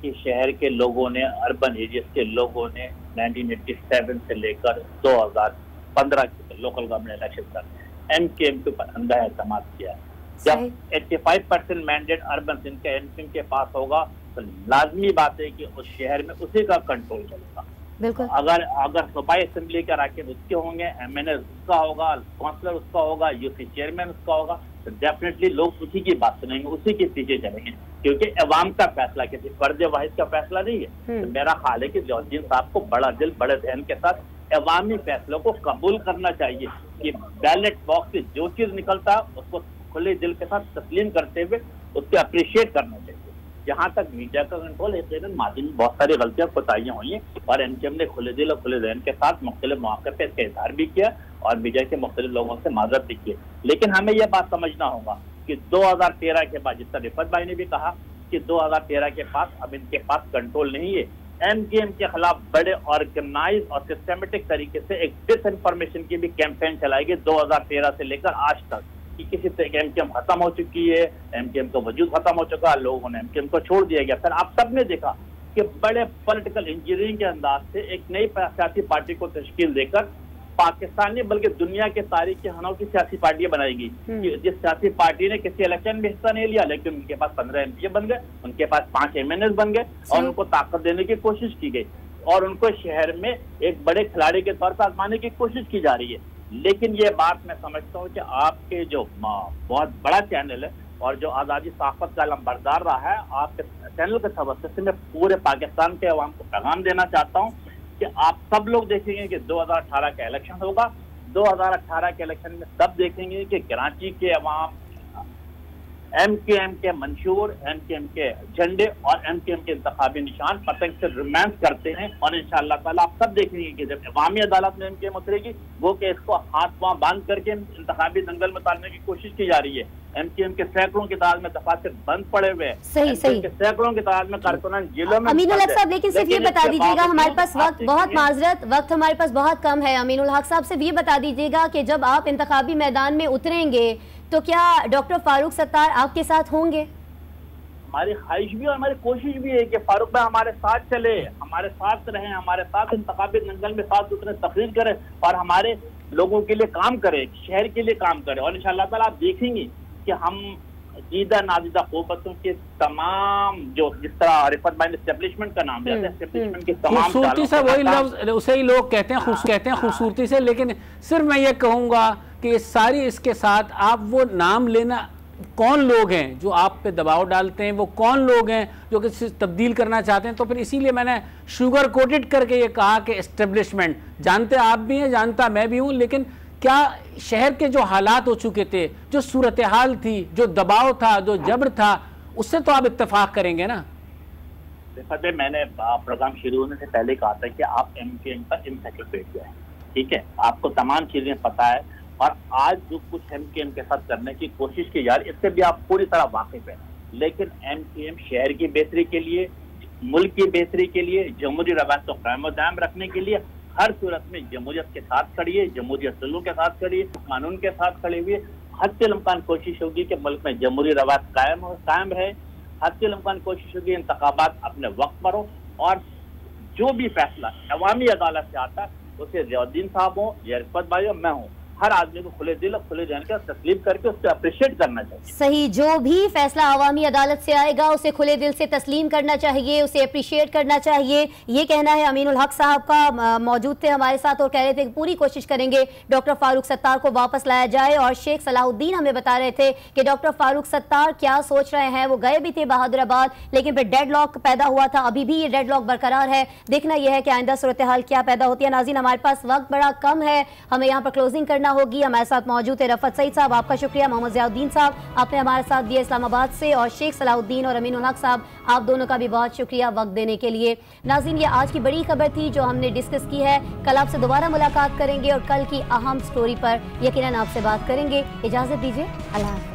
कि शहर के लोगों ने, अर्बन एरियाज के लोगों ने 1987 से लेकर 2015 के लोकल गवर्नमेंट इलेक्शन तक MQM के ऊपर अंधा एतमाद किया। जब 85% मैंडेट अर्बन इनके MQM के पास होगा तो लाजमी बात है कि उस शहर में उसी का कंट्रोल चलेगा। बिल्कुल। अगर सूबाई असेंबली के अराकीन उसके होंगे, MNA उसका होगा, काउंसलर उसका होगा, UC चेयरमैन उसका होगा, तो डेफिनेटली लोग उसी की बात सुनेंगे, उसी के पीछे चलेंगे, क्योंकि अवाम का फैसला किसी फर्द वाहिद का फैसला नहीं है। तो मेरा ख्याल है कि ज़ियाउद्दीन साहब को बड़ा दिल बड़े ज़हन के साथ अवामी फैसलों को कबूल करना चाहिए कि बैलेट बॉक्स से जो चीज़ निकलता है उसको खुले दिल के साथ तस्लीम करते हुए उसको अप्रिशिएट करना चाहिए। जहाँ तक मीडिया का कंट्रोल है, माजी में बहुत सारी गलतियां कोताहियां हुई हैं और MQM ने खुले दिल और खुले ज़हन के साथ मुख्तलिफ मौके पर इसका इजहार भी किया और मीडिया के मुख्तलिफ लोगों से माजरत भी की। लेकिन हमें यह बात समझना होगा कि 2013 के बाद, जिस तरह रिफत भाई ने भी कहा कि 2013 के पास अब इनके पास कंट्रोल नहीं है। MQM के खिलाफ बड़े ऑर्गेनाइज और सिस्टमेटिक तरीके से एक डिस इन्फॉर्मेशन की भी कैंपेन चलाई गई 2013 से लेकर आज तक कि किसी तरह MQM खत्म हो चुकी है, MQM का वजूद खत्म हो चुका है, लोगों ने MQM को छोड़ दिया गया। फिर आप सब ने देखा कि बड़े पॉलिटिकल इंजीनियरिंग के अंदाज से एक नई सियासी पार्टी को तश्कील देकर पाकिस्तानी बल्कि दुनिया के तारीख की अनोखी सियासी पार्टियां बनाई गई। जिस सियासी पार्टी ने किसी इलेक्शन में हिस्सा नहीं लिया, लेकिन उनके पास 15 MPA बन गए, उनके पास 5 MNAs बन गए और उनको ताकत देने की कोशिश की गई और उनको शहर में एक बड़े खिलाड़ी के तौर पर आजमाने की कोशिश की जा रही है। लेकिन ये बात मैं समझता हूँ कि आपके जो बहुत बड़ा चैनल है और जो आज़ादी सहाफ़त का लंबरदार रहा है, आपके चैनल के तवज्जो से मैं पूरे पाकिस्तान के अवाम को पैगाम देना चाहता हूँ कि आप सब लोग देखेंगे कि 2018 का इलेक्शन होगा। 2018 के इलेक्शन में सब देखेंगे कि कराची के अवाम MQM के मंशूर, MQM के झंडे और MQM के इंतखाबी निशान पतंग से रोमांस करते हैं और इंशाअल्लाह ताला आप सब देखेंगे कि जब अवामी अदालत में MQM उतरेगी वो कि इसको हाथ पांव बांध करके इंतखाबी दंगल में उतारने की कोशिश की जा रही है। MQM के सैकड़ों की तादाद में दफातर बंद पड़े हुए हैं, सैकड़ों की तादाद में कारकुनान जेलों में। अमीनुल हक साहब, लेकिन सिर्फ ये बता दीजिएगा, हमारे पास वक्त बहुत माजरत, वक्त हमारे पास बहुत कम है। अमीनुल हक साहब सिर्फ ये बता दीजिएगा कि जब आप इंतखाबी मैदान में उतरेंगे तो क्या डॉक्टर फारूक सत्तार आपके साथ होंगे? हमारी ख्वाहिश भी और हमारी कोशिश भी है कि फारूक भाई हमारे साथ चले, हमारे साथ रहें, हमारे साथ इंतखाबी दंगल में साथ उतरे, तकरीर करें और हमारे लोगों के लिए काम करें, शहर के लिए काम करें। और इंशाअल्लाह ताला आप देखेंगे कि हम जीदा नादिदा क़ुव्वतों के तमाम जो जिस तरह रिफत भाई ने एस्टेब्लिशमेंट का नाम दिया था, एस्टेब्लिशमेंट के तमाम खूबसूरती से वही लफ्ज उसे ही लोग कहते हैं खूबसूरती से, लेकिन सिर्फ मैं ये कहूँगा कि सारी इसके साथ आप वो नाम लेना, कौन लोग हैं जो आप पे दबाव डालते हैं, वो कौन लोग हैं जो किसी तब्दील करना चाहते हैं। तो फिर इसीलिए मैंने शुगर कोटेड करके ये कहा कि एस्टेब्लिशमेंट, जानते आप भी हैं, जानता मैं भी हूँ, लेकिन क्या शहर के जो हालात हो चुके थे, जो सूरत हाल थी, जो दबाव था, जो जबर था, उससे तो आप इत्तेफाक करेंगे ना। मैंने प्रोग्राम शुरू होने से पहले कहा था कि आप MKM का इनसाइक्लोपीडिया है, ठीक है, आपको तमाम चीजें पता है, और आज जो कुछ MKM के साथ करने की कोशिश की जा रही है इससे भी आप पूरी तरह वाकिफ हैं। लेकिन MKM शहर की बेहतरी के लिए, मुल्क की बेहतरी के लिए, जमहूरी रवायत को कायम दायम रखने के लिए हर सूरत में जमहूरियत के साथ खड़ी है, जमहूरी असूलों के साथ खड़ी है, कानून के साथ खड़ी हुई है। हद इम्कान कोशिश होगी कि मुल्क में जमहूरी रवायत कायम रहे, हद इम्कान कोशिश होगी इंतखाबात अपने वक्त पर हो, और जो भी फैसला अवामी अदालत से आता है उसे रियाउद्दीन साहब हो या रिफत भाई हो, मैं हूँ, हर आदमी को खुले दिल और खुले जान का तस्लीम करके उसको अप्रिशिएट करना चाहिए। सही, जो भी फैसला अवामी अदालत से आएगा उसे खुले दिल से तस्लीम करना चाहिए, उसे अप्रिशिएट करना चाहिए, ये कहना है अमीनुल हक साहब का। मौजूद थे हमारे साथ और कह रहे थे कि पूरी कोशिश करेंगे डॉक्टर फारूक सत्तार को वापस लाया जाए। और शेख सलाहुद्दीन हमें बता रहे थे कि डॉक्टर फारूक सत्तार क्या सोच रहे हैं, वो गए भी थे बहादुराबाद, लेकिन फिर डेडलॉक पैदा हुआ था, अभी भी ये डेडलॉक बरकरार है। देखना यह है कि आइंदा सूरत हाल क्या पैदा होती है। नाज़रीन, हमारे पास वक्त बड़ा कम है, हमें यहाँ पर क्लोजिंग करना होगी। हमारे साथ मौजूद है रफत सईद साहब, आपका शुक्रिया। मोहम्मद ज़ियाउद्दीन साहब, आपने हमारे साथ दिया इस्लामाबाद से, और शेख सलाहुद्दीन और अमीनुल हक साहब, आप दोनों का भी बहुत शुक्रिया वक्त देने के लिए। नाज़रीन, ये आज की बड़ी खबर थी जो हमने डिस्कस की है। कल आपसे दोबारा मुलाकात करेंगे और कल की अहम स्टोरी पर यकीनन आपसे बात करेंगे। इजाज़त दीजिए, अल्लाह हाफ़िज़।